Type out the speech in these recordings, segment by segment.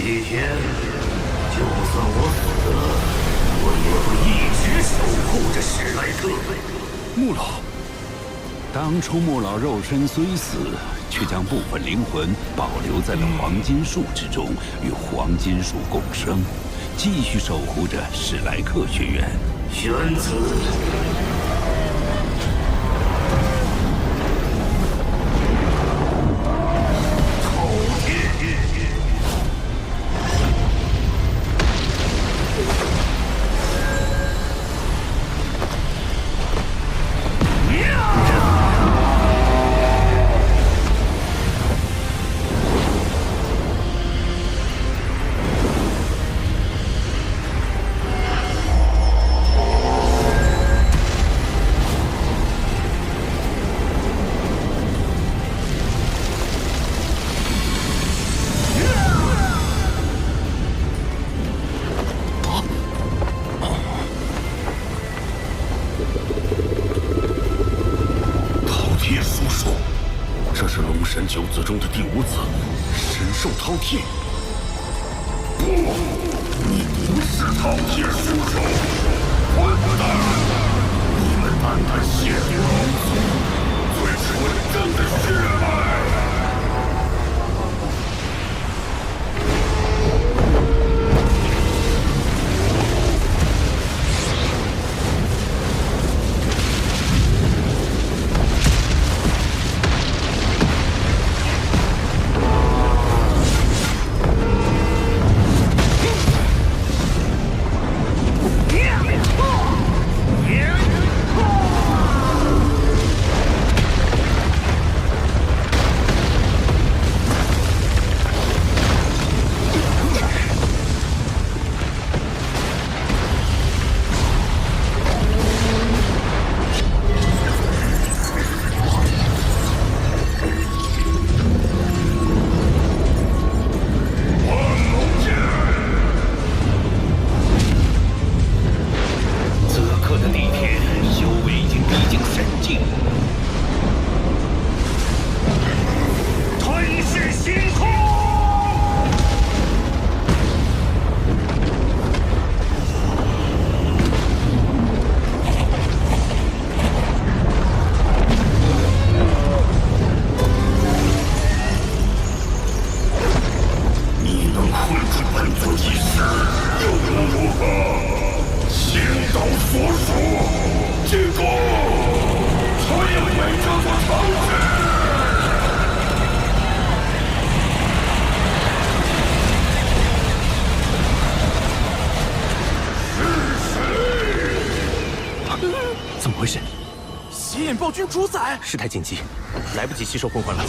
李天，就算我死了，我也会一直守护着史莱克。穆老，当初穆老肉身虽死，却将部分灵魂保留在了黄金树之中，与黄金树共生，继续守护着史莱克学院。玄子。 九子中的第五子，神兽饕餮。不，你不是饕餮叔叔，混蛋！你们单单亵渎老祖最纯正的血脉。 事态紧急，来不及吸收魂环了。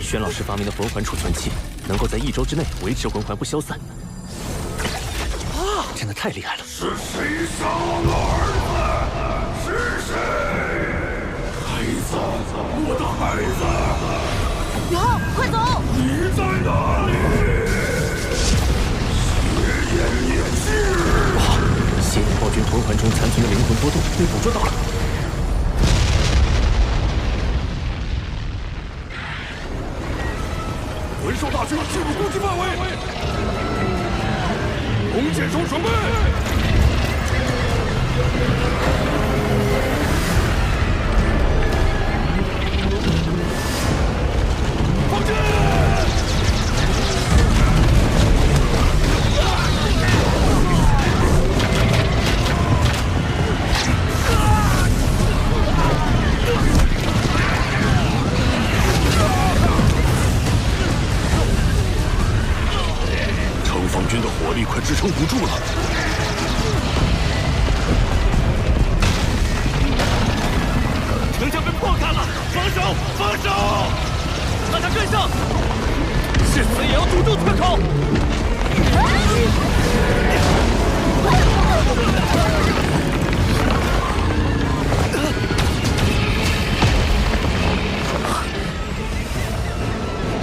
玄老师发明的魂环储存器，能够在1周之内维持魂环不消散。啊，真的太厉害了！是谁杀了儿子？是谁？孩子，我的孩子！宇浩，快走！你在哪里？血眼烈士！不好，邪眼暴君魂环中残存的灵魂波动被捕捉到了。 魂兽大军进入攻击范围，弓箭手准备，放箭！方军的火力快支撑不住了，城墙被破开了，防守，防守！让他跟上，是死也要堵住缺口。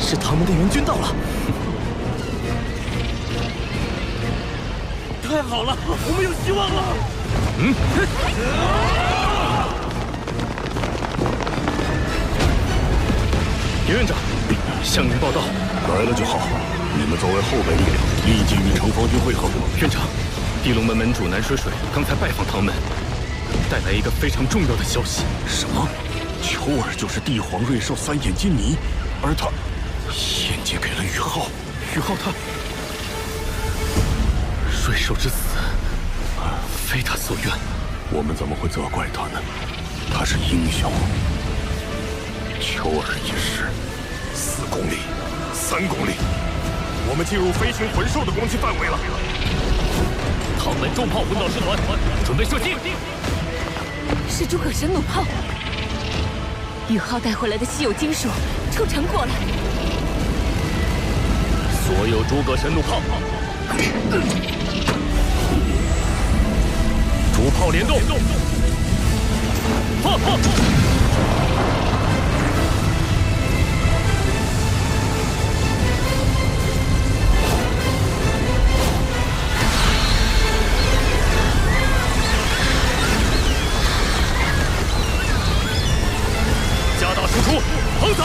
是他们的援军到了。 太好了，我们有希望了！叶院长，向您报道，来了就好。你们作为后备力量，立即与城防军会合。院长，地龙门门主南水水刚才拜访唐门，带来一个非常重要的消息。什么？秋儿就是帝皇瑞兽三眼金尼，而他献祭给了宇浩。宇浩他瑞兽之死，非他所愿。我们怎么会责怪他呢？他是英雄。秋儿也是。4公里，3公里，我们进入飞行魂兽的攻击范围了。唐门重炮魂导师团准备射击。是诸葛神弩炮。宇浩带回来的稀有金属出城过了。所有诸葛神弩炮，主炮联动，放！加大输出，横扫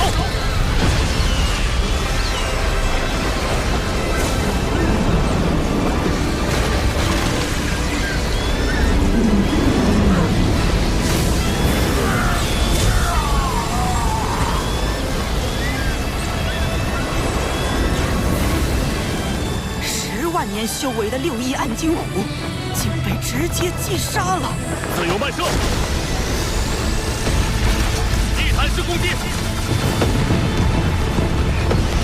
！10万年修为的6翼暗金虎，竟被直接击杀了！自由慢射！地毯式攻击，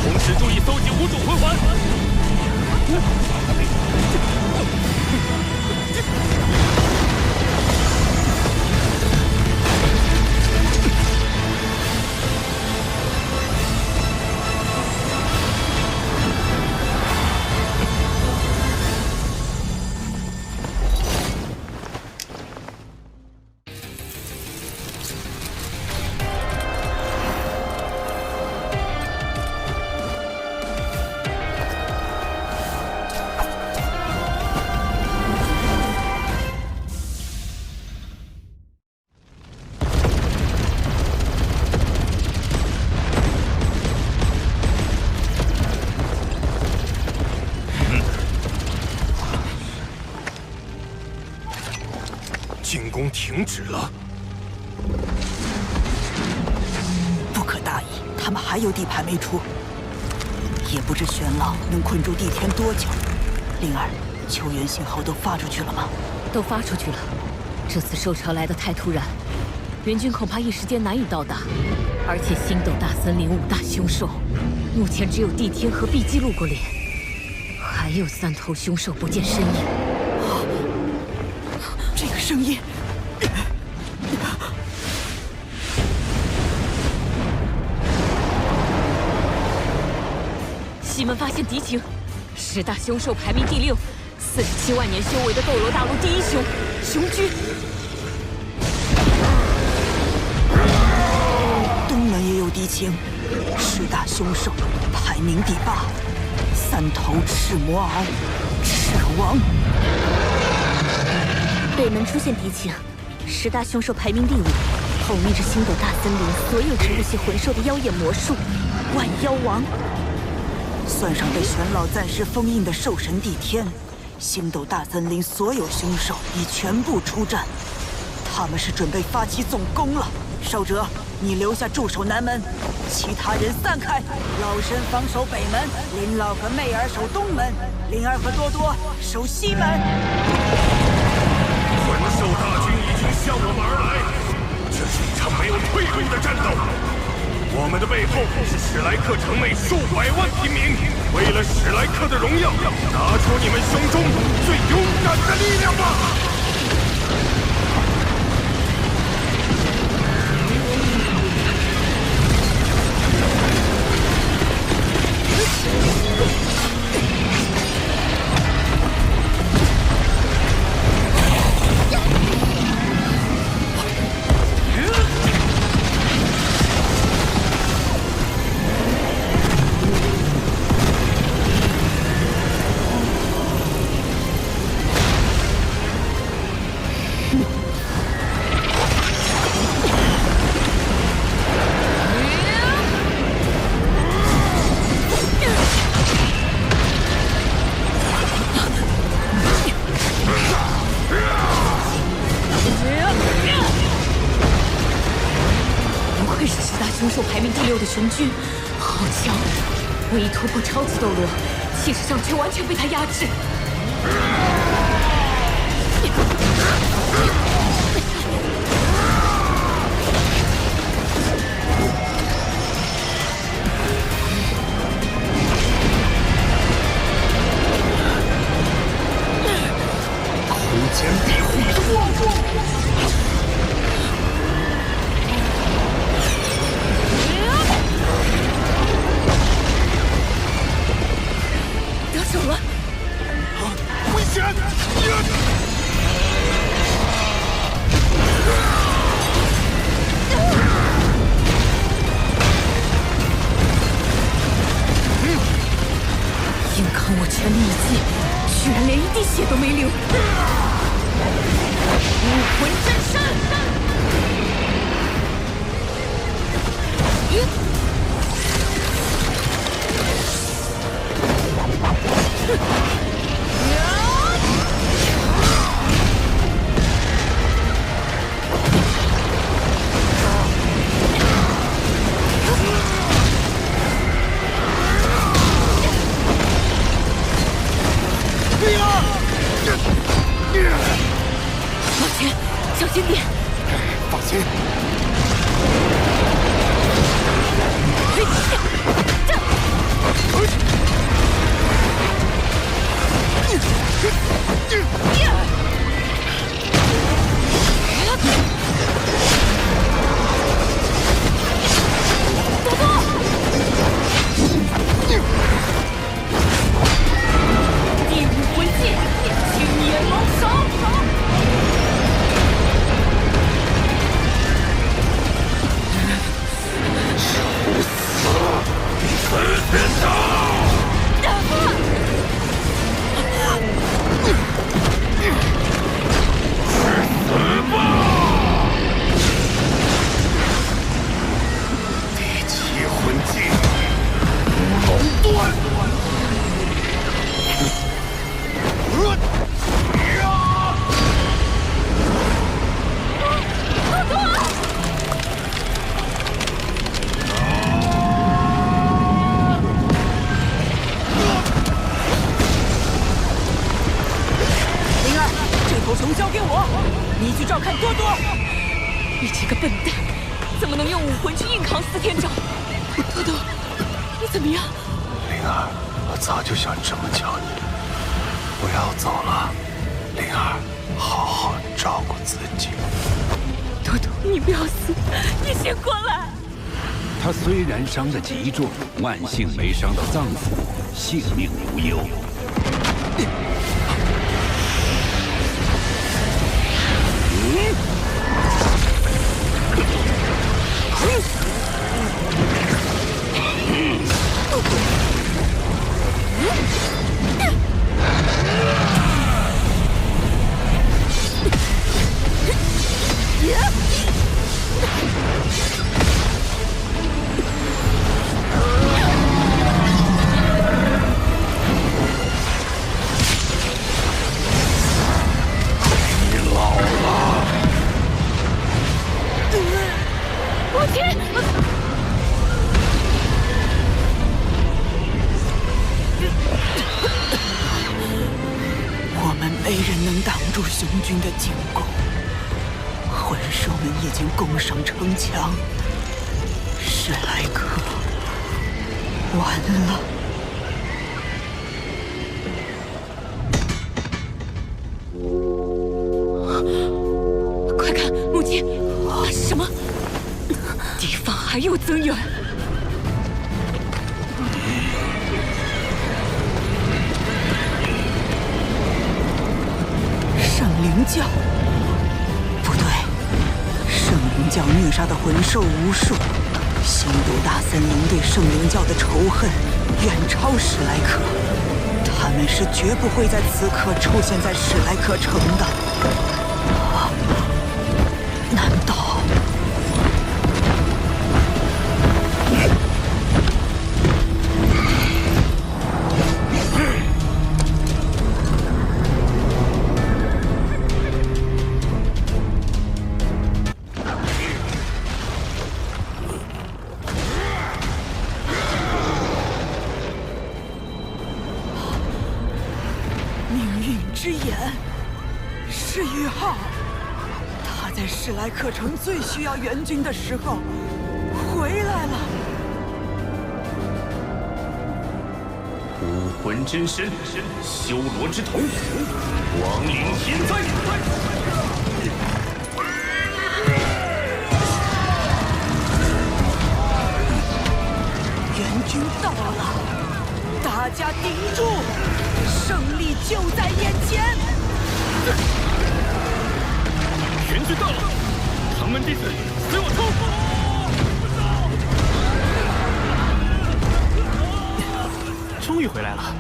同时注意搜集5种魂环。进攻停止了。不可大意，他们还有地盘没出，也不知玄老能困住帝天多久。灵儿，求援信号都发出去了吗？都发出去了。这次兽潮来得太突然，援军恐怕一时间难以到达。而且星斗大森林5大凶兽，目前只有帝天和碧姬露过脸，还有3头凶兽不见身影。这个声音，西门发现敌情，10大凶兽排名第6，47万年修为的斗罗大陆第1雄雄居。东门也有敌情，10大凶兽排名第8，3头赤魔鳌，赤王。北门出现敌情，10大凶兽排名第5，统御着星斗大森林所有植物系魂兽的妖眼魔术，万妖王。算上被玄老暂时封印的兽神帝天，星斗大森林所有凶兽已全部出战，他们是准备发起总攻了。少哲，你留下驻守南门，其他人散开。老身防守北门，林老和媚儿守东门，灵儿和多多守西门。魂兽大军已经向我们而来，这是一场没有退路的战斗。我们的背后是史莱克城内数百万平民，为了史莱克的荣耀，拿出你们胸中最勇敢的力量吧！ 6的雄军，好强！我一突破超级斗罗，气势上却完全被他压制。空间庇护装。得手了！危险！硬扛我全力一击，居然连一滴血都没流。武魂真身！往前，小心点！放心。第五魂技，青眼龙手。第七魂技，龙断。灵儿，这头熊交给我，你去照看多多。你这个笨蛋，怎么能用武魂去硬扛4天掌？多多，你怎么样？灵儿，我早就想这么教你，我要走了。灵儿，好好照顾自己。多多，你不要死，你先过来。他虽然伤得极重，万幸没伤到脏腑，性命无忧。我们没人能挡住雄军的进攻，魂兽们已经攻上城墙，史莱克完了。快看，母亲，那是什么？敌方还有增援。圣灵教？不对，圣灵教虐杀的魂兽无数，星斗大森林对圣灵教的仇恨远超史莱克，他们是绝不会在此刻出现在史莱克城的。难道？命运之眼是宇浩，他在史莱克城最需要援军的时候回来了。武魂真身，修罗之瞳，亡灵天灾。援军到了，大家顶住，胜利就在眼前。援军到了，唐门弟子随我冲！终于回来了，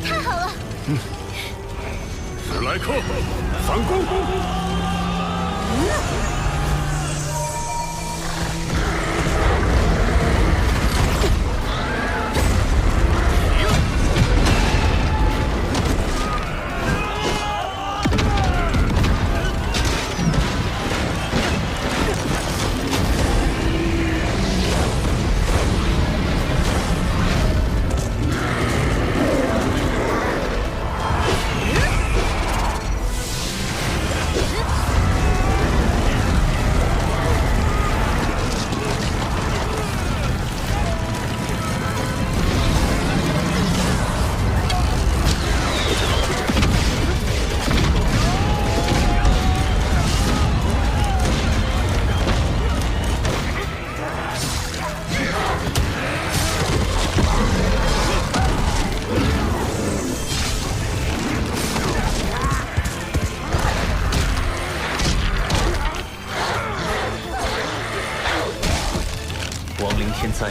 太好了！史莱克，反攻！天灾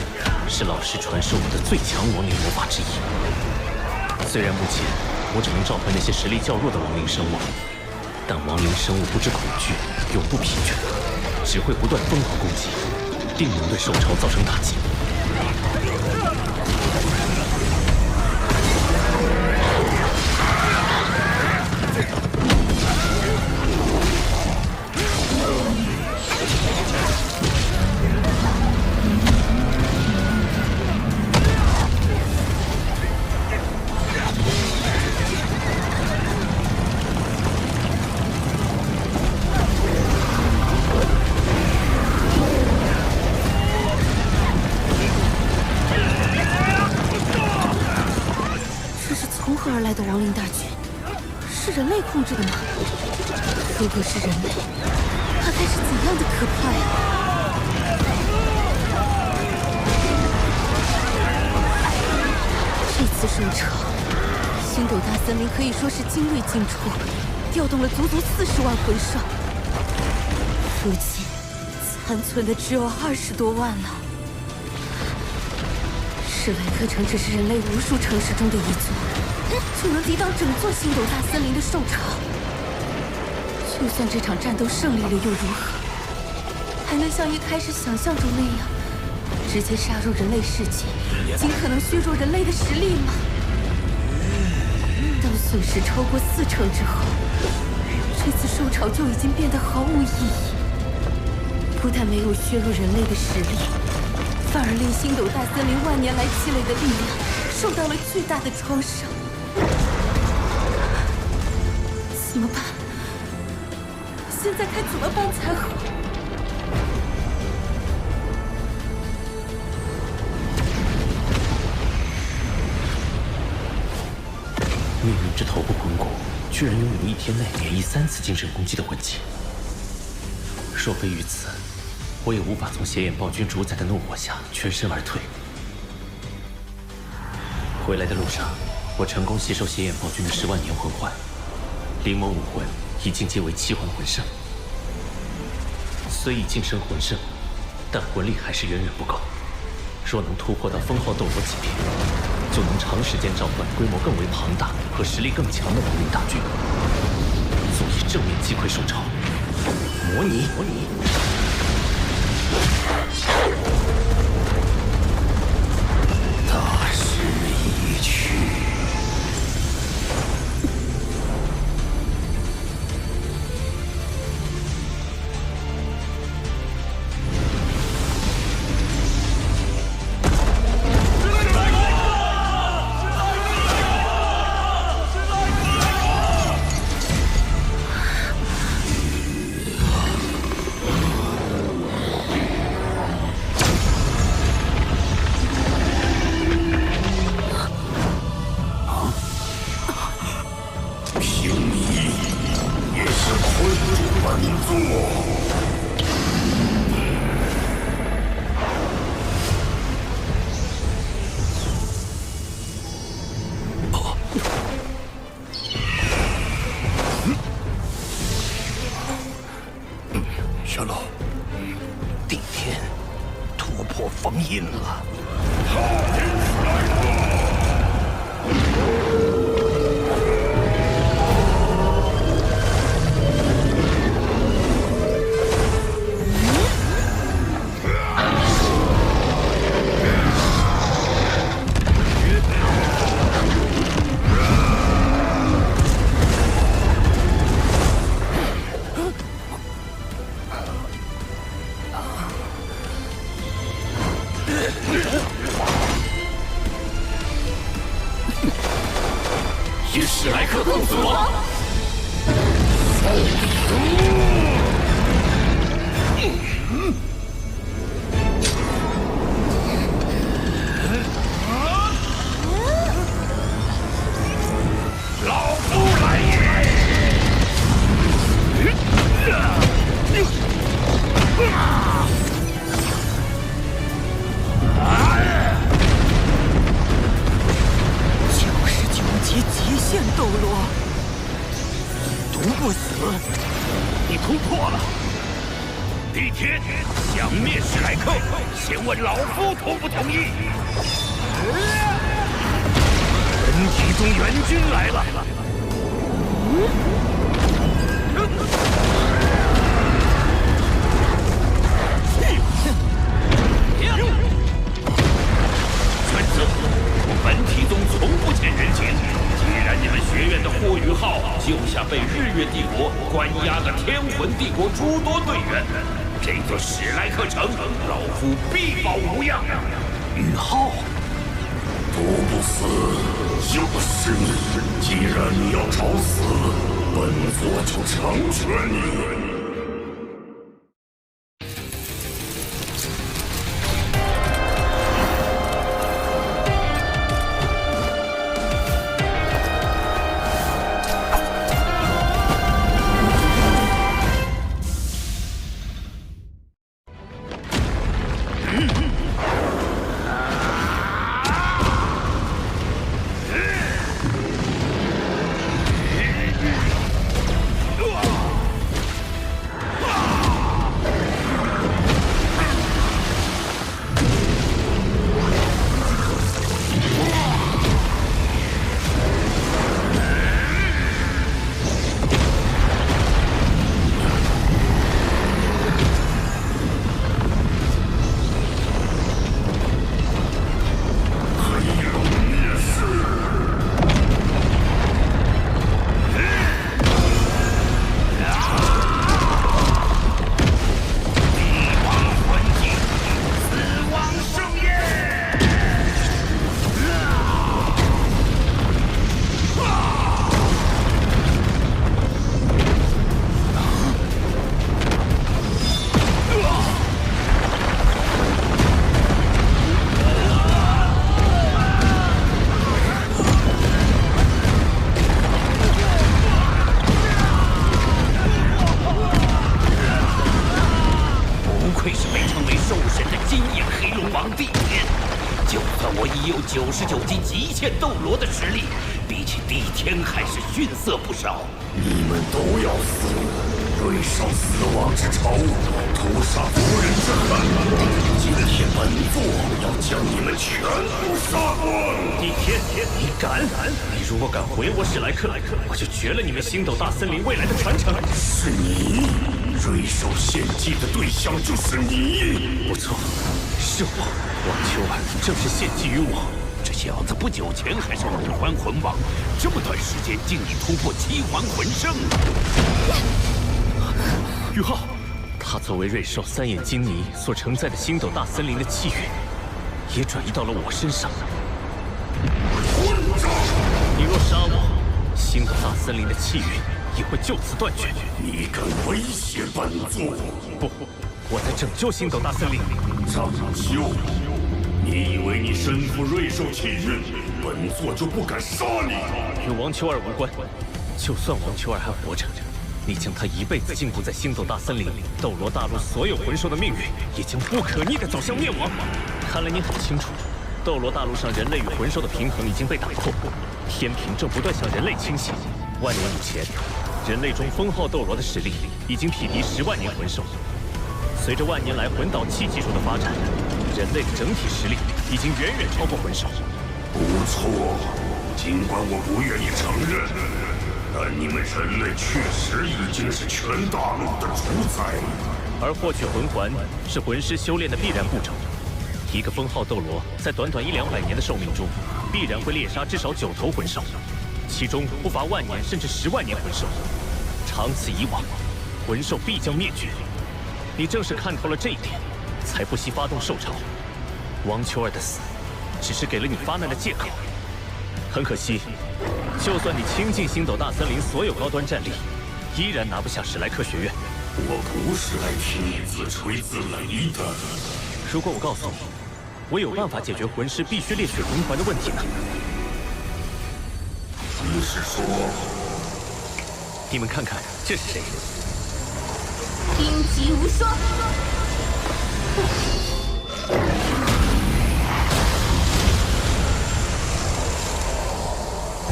是老师传授我的最强亡灵魔法之一。虽然目前我只能召唤那些实力较弱的亡灵生物，但亡灵生物不知恐惧，永不疲倦，只会不断疯狂攻击，定能对兽潮造成打击。而来的亡灵大军是人类控制的吗？如果是人类，那该是怎样的可怕呀！这次兽潮，星斗大森林可以说是精锐尽出，调动了足足40万魂兽，如今残存的只有20多万了。史莱克城只是人类无数城市中的一座。就能抵挡整座星斗大森林的兽潮。就算这场战斗胜利了又如何？还能像一开始想象中那样，直接杀入人类世界，尽可能削弱人类的实力吗？当损失超过40%之后，这次兽潮就已经变得毫无意义。不但没有削弱人类的实力，反而令星斗大森林万年来积累的力量受到了巨大的创伤。怎么办？现在该怎么办才好？命运之头部魂骨居然拥有1天内免疫3次精神攻击的魂技，若非于此，我也无法从邪眼暴君主宰的怒火下全身而退。回来的路上，我成功吸收邪眼暴君的10万年魂环。灵魔武魂已经皆为7环魂圣，虽已晋升魂圣，但魂力还是远远不够。若能突破到封号斗罗级别，就能长时间召唤规模更为庞大和实力更强的亡灵大军，足以正面击溃兽潮。模拟。大势已去。史莱克公子王。老夫来也！99级极限斗罗，毒不死。你突破了。地天想灭史莱克，先问老夫同不同意？本体中援军来了。孙子，本体宗从不欠人情。既然你们学院的霍雨浩救下被日月帝国关押的天魂帝国诸多队员，这座史莱克城，老夫必保无恙。雨浩，毒不死就是你。既然你要找死，本座就成全你。99级极限斗罗的实力，比起帝天还是逊色不少。你们都要死！瑞兽死亡之仇，屠杀族人之恨，今天本座要将你们全部杀光！帝天，你敢？你如果敢毁我史莱克，我就绝了你们星斗大森林未来的传承！是你，瑞兽献祭的对象就是你！不错，是我。王秋儿正是献祭于我。这小子不久前还是5环魂王，这么短时间竟已突破7环魂圣。宇浩，他作为瑞兽三眼金尼所承载的星斗大森林的气运，也转移到了我身上。混账！你若杀我，星斗大森林的气运也会就此断绝。你敢威胁本座？不，我在拯救星斗大森林。拯救？你以为你身负瑞兽气运，本座就不敢杀你？与王秋儿无关。就算王秋儿还活着，你将他一辈子禁锢在星斗大森林，斗罗大陆所有魂兽的命运也将不可逆地走向灭亡。看来你很清楚，斗罗大陆上人类与魂兽的平衡已经被打破，天平正不断向人类倾斜。万年以前，人类中封号斗罗的实力已经匹敌10万年魂兽。随着万年来魂导器技术的发展，人类的整体实力已经远远超过魂兽。不错，尽管我不愿意承认，但你们人类确实已经是全大陆的主宰。而获取魂环是魂师修炼的必然步骤。一个封号斗罗在短短100-200年的寿命中，必然会猎杀至少9头魂兽，其中不乏万年甚至10万年魂兽。长此以往，魂兽必将灭绝。你正是看透了这一点，才不惜发动兽潮。王秋儿的死，只是给了你发难的借口。很可惜，就算你倾尽星斗大森林所有高端战力，依然拿不下史莱克学院。我不是来听你自吹自擂的。如果我告诉你，我有办法解决魂师必须猎取魂环的问题呢？你是说，你们看看这是谁？冰极无双。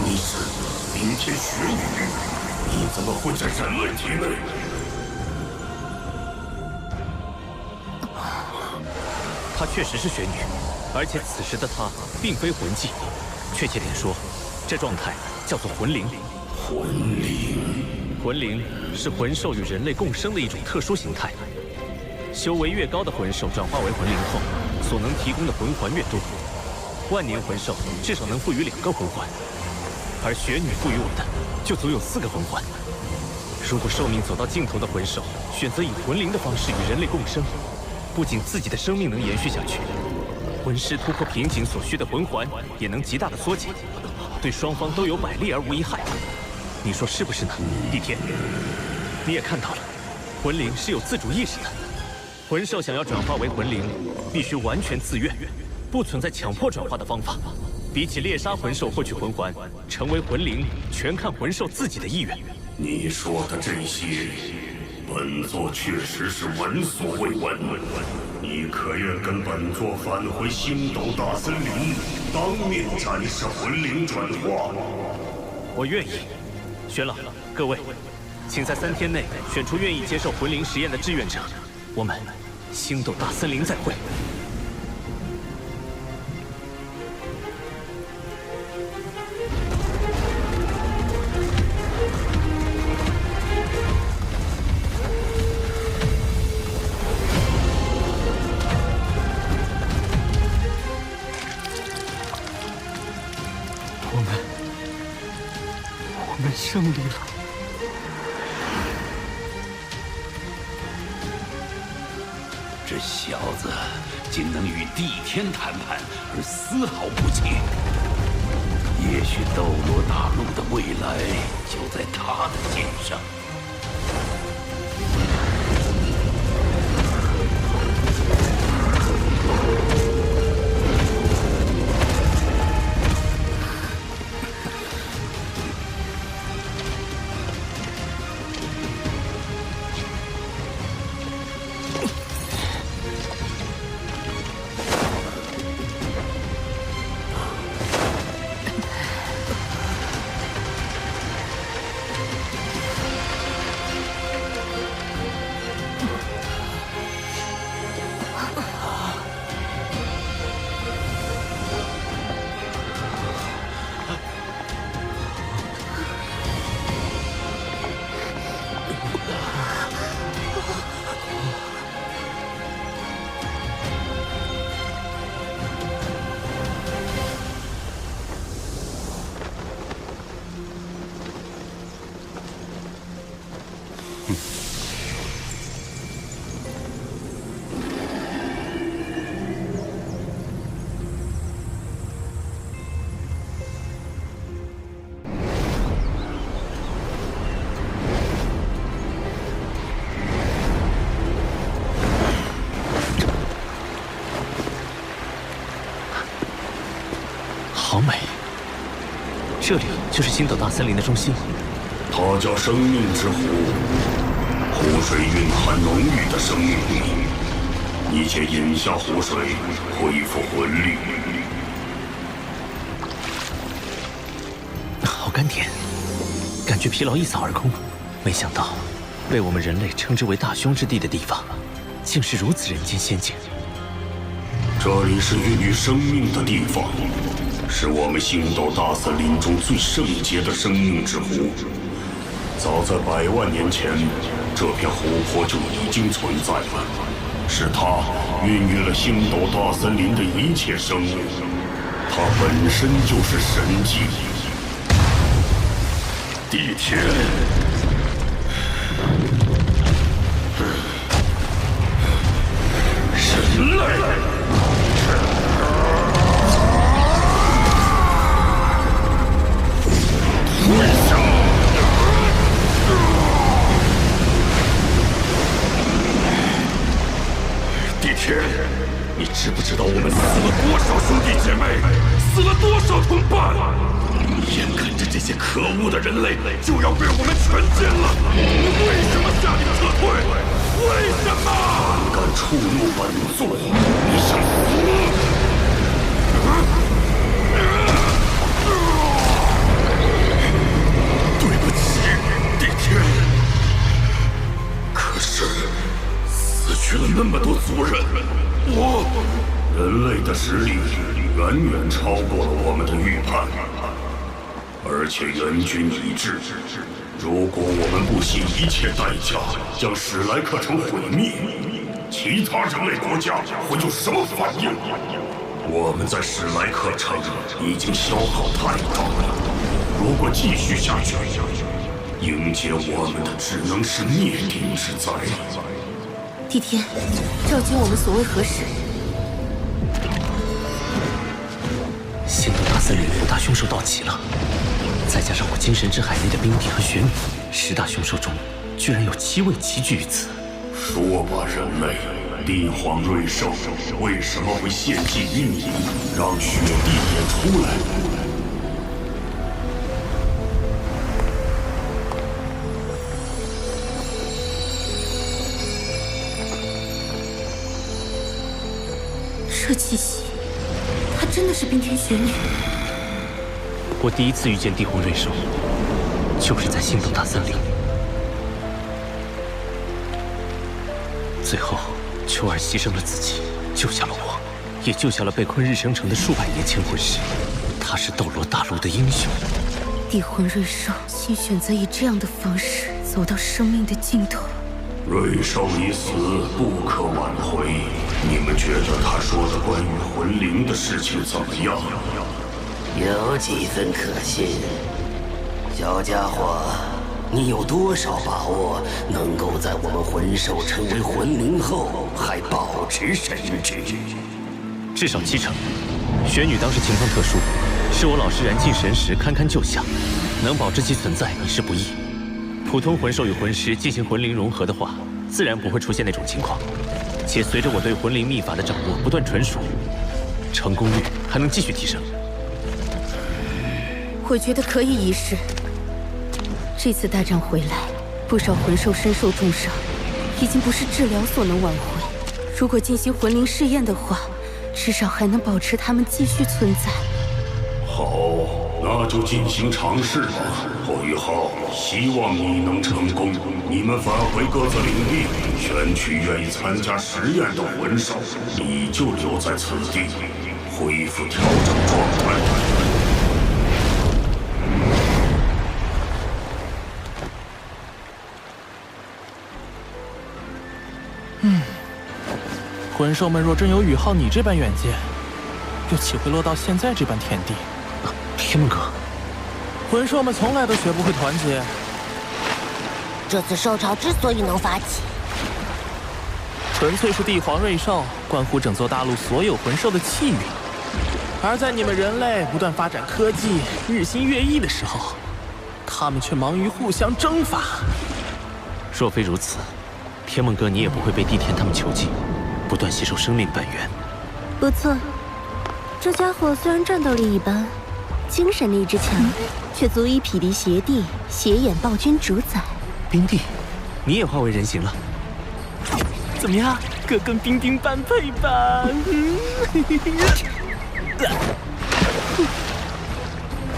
你是冰天雪女，你怎么会在人类体内？她确实是雪女，而且此时的她并非魂技，确切点说，这状态叫做魂灵。魂灵，魂灵是魂兽与人类共生的一种特殊形态。修为越高的魂兽转化为魂灵后，所能提供的魂环越多。万年魂兽至少能赋予2个魂环，而雪女赋予我的就足有4个魂环。如果寿命走到尽头的魂兽选择以魂灵的方式与人类共生，不仅自己的生命能延续下去，魂师突破瓶颈所需的魂环也能极大的缩减，对双方都有百利而无一害。你说是不是呢，帝天？你也看到了，魂灵是有自主意识的。魂兽想要转化为魂灵，必须完全自愿，不存在强迫转化的方法。比起猎杀魂兽获取魂环，成为魂灵全看魂兽自己的意愿。你说的这些，本座确实是闻所未闻。你可愿跟本座返回星斗大森林，当面展示魂灵转化？我愿意。玄老，各位，请在3天内选出愿意接受魂灵实验的志愿者。我们星斗大森林再会。我们胜利了。这小子竟能与帝天谈判，而丝毫不怯。也许斗罗大陆的未来就在他的肩上。好美！这里就是星斗大森林的中心。它叫生命之湖，湖水蕴含浓郁的生命力。你且饮下湖水，恢复魂力。好甘甜，感觉疲劳一扫而空。没想到，被我们人类称之为大凶之地的地方，竟是如此人间仙境。这里是孕育生命的地方，是我们星斗大森林中最圣洁的生命之湖。早在100万年前，这片湖泊就已经存在了，是它孕育了星斗大森林的一切生物，它本身就是神迹。帝天，人类。同伴！眼看着这些可恶的人类就要被我们全歼了，你为什么下令撤退？为什么？胆敢触怒本座，你想死？对不起，帝天。可是死去了那么多族人，人类的实力远远超过了我们的预判，而且援军已至。如果我们不惜一切代价将史莱克城毁灭，其他人类国家会有什么反应？我们在史莱克城已经消耗太大了，如果继续下去，迎接我们的只能是灭顶之灾。帝天，召集我们所谓何事？星斗大森林5大凶兽到齐了，再加上我精神之海内的冰帝和玄女，10大凶兽中居然有7位齐聚于此。说吧，人类，帝皇瑞兽为什么会献祭于你，让雪帝也出来？这气息，她真的是冰天雪女。我第一次遇见帝皇瑞兽，就是在星斗大森林。最后，秋儿牺牲了自己，救下了我，也救下了被困日升城的数百年前魂师。他是斗罗大陆的英雄。帝皇瑞兽竟选择以这样的方式走到生命的尽头。瑞兽已死，不可挽回。你们觉得他说的关于魂灵的事情怎么样？有几分可信。小家伙，你有多少把握能够在我们魂兽成为魂灵后还保持神智？至少70%。玄女当时情况特殊，是我老师燃尽神识堪堪救下，能保持其存在已是不易。普通魂兽与魂师进行魂灵融合的话，自然不会出现那种情况。且随着我对魂灵秘法的掌握不断纯熟，成功率还能继续提升。我觉得可以一试。这次大战回来，不少魂兽身受重伤，已经不是治疗所能挽回。如果进行魂灵试验的话，至少还能保持它们继续存在。好，那就进行尝试吧。后羿号，希望你能成功。你们返回各自领地，选取愿意参加实验的魂兽，你就留在此地，恢复调整状态。魂兽们若真有宇浩你这般远见，又岂会落到现在这般田地？天梦哥，魂兽们从来都学不会团结。这次兽潮之所以能发起，纯粹是帝皇瑞兽关乎整座大陆所有魂兽的气运。而在你们人类不断发展科技、日新月异的时候，他们却忙于互相征伐。若非如此，天梦哥你也不会被帝天他们囚禁，不断吸收生命本源。不错，这家伙虽然战斗力一般，精神力之强，却足以匹敌邪帝、邪眼暴君主宰。冰帝，你也化为人形了，怎么样？哥跟冰丁般配吧？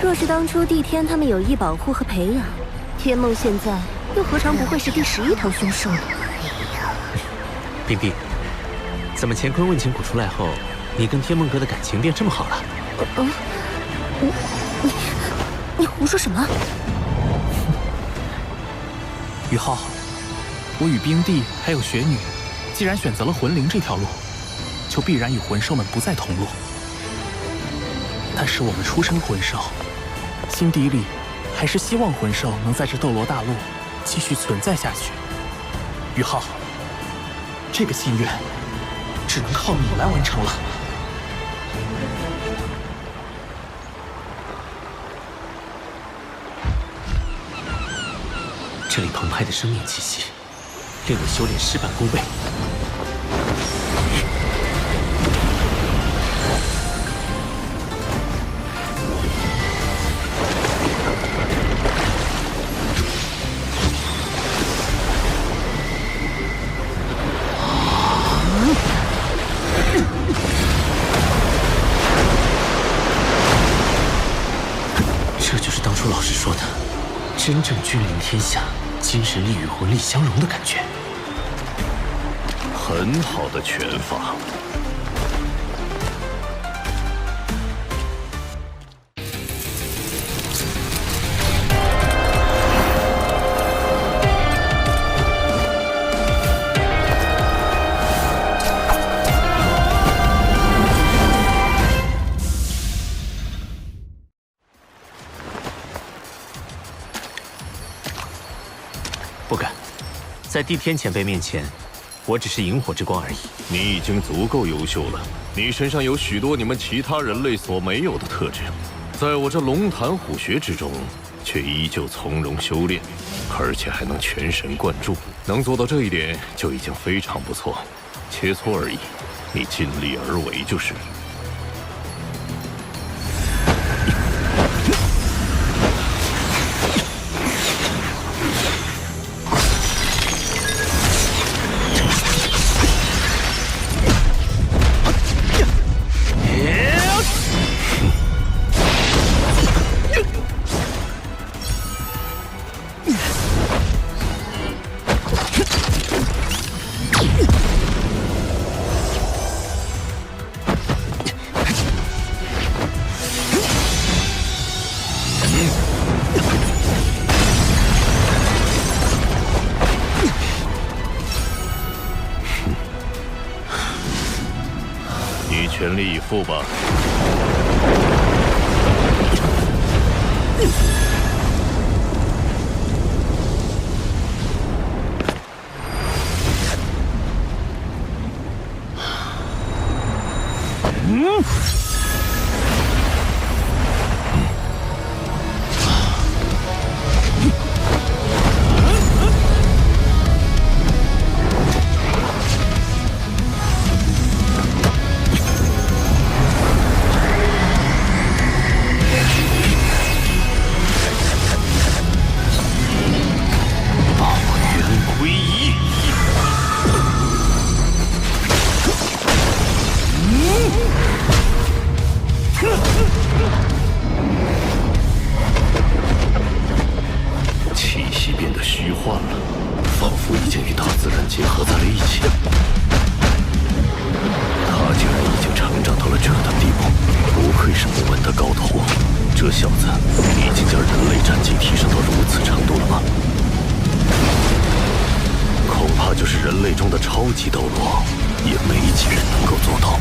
若是当初帝天他们有意保护和培养，天梦现在又何尝不会是第11头凶兽呢？冰帝，怎么乾坤问情谷出来后，你跟天梦哥的感情变这么好了？你胡说什么？宇浩，我与冰帝还有雪女，既然选择了魂灵这条路，就必然与魂兽们不再同路。但是我们出身魂兽，心底里还是希望魂兽能在这斗罗大陆继续存在下去。宇浩，这个心愿只能靠你来完成了。这里澎湃的生命气息，令我修炼事半功倍。这就是当初老师说的，真正君临天下，精神力与魂力相融的感觉。很好的拳法。不敢，在帝天前辈面前，我只是萤火之光而已。你已经足够优秀了，你身上有许多你们其他人类所没有的特质，在我这龙潭虎穴之中，却依旧从容修炼，而且还能全神贯注。能做到这一点就已经非常不错，切磋而已，你尽力而为就是。全力以赴吧。气息变得虚幻了，仿佛已经与大自然结合在了一起。他竟然已经成长到了这等地步，不愧是木门的高徒。这小子已经将人类战绩提升到如此程度了吗？恐怕就是人类中的超级斗罗，也没几人能够做到。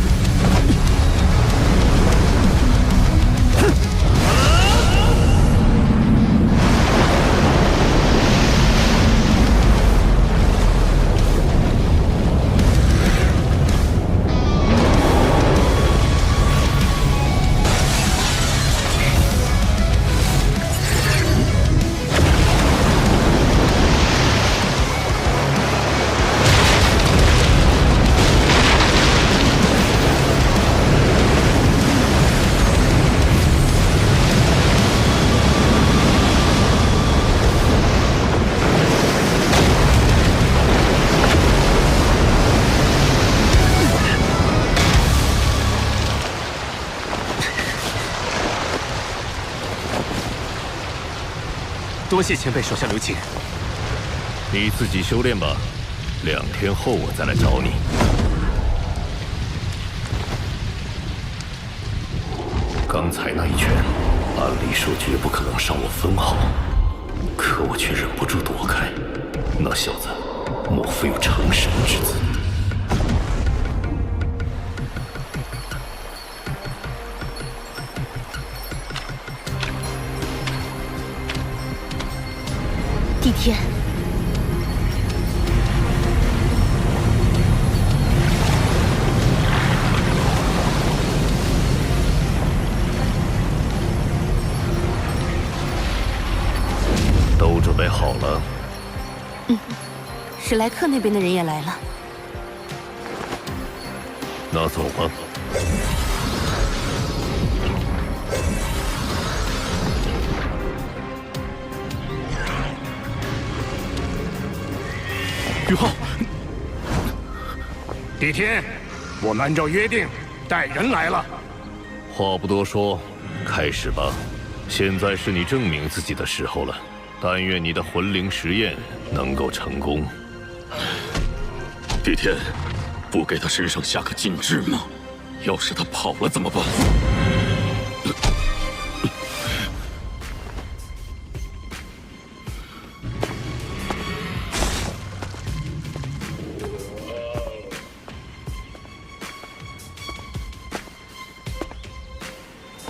多谢前辈手下留情。你自己修炼吧，2天后我再来找你。刚才那一拳，按理说绝不可能伤我分毫，可我却忍不住躲开。那小子，莫非有成神之姿？帝天，都准备好了？史莱克那边的人也来了。那走吧。宇浩，帝天，我们按照约定带人来了。话不多说，开始吧。现在是你证明自己的时候了。但愿你的魂灵实验能够成功。帝天，不给他身上下个禁制吗？要是他跑了怎么办？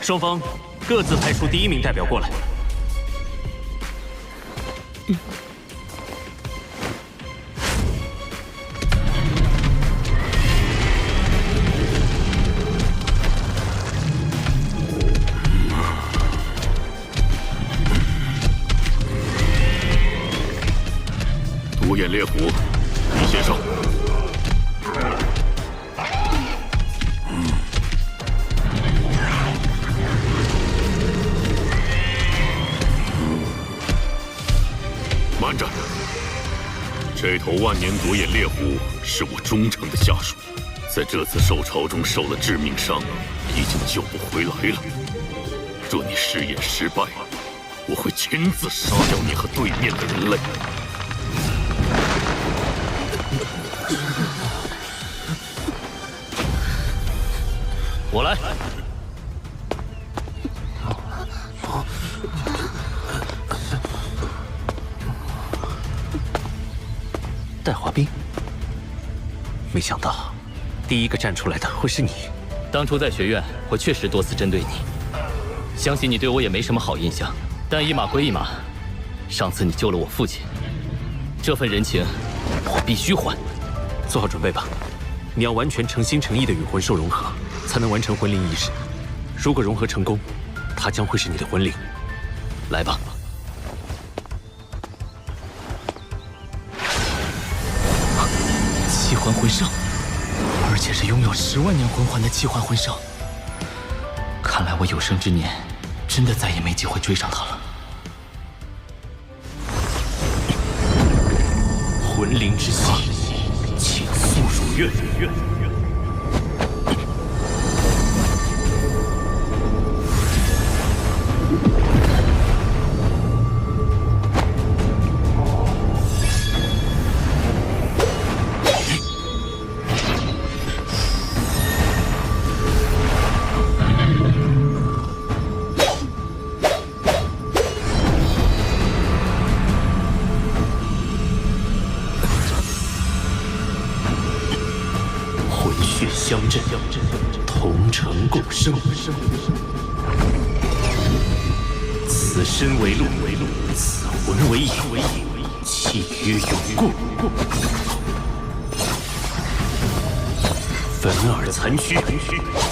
双方各自派出第1名代表过来。独眼烈虎，你先上。慢着，这头万年独眼烈虎是我忠诚的下属，在这次兽潮中受了致命伤，已经救不回来了。若你试验失败，我会亲自杀掉你和对面的人类。我来。戴华冰，没想到第一个站出来的会是你。当初在学院，我确实多次针对你，相信你对我也没什么好印象。但一码归一码，上次你救了我父亲，这份人情我必须还。做好准备吧，你要完全诚心诚意的与魂兽融合，才能完成魂灵仪式。如果融合成功，它将会是你的魂灵。来吧。气环魂圣，而且是拥有10万年魂环的气环魂圣。看来我有生之年真的再也没机会追上他了。魂灵之息，请速入院。相镇，同城共生。此身为路，此魂为影，契约永固。粉耳残躯，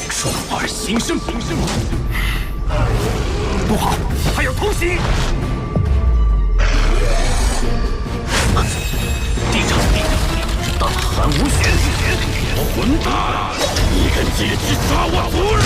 众耳形生。不好，还有偷袭！地场，大寒无血。混蛋！你敢借机杀我族人！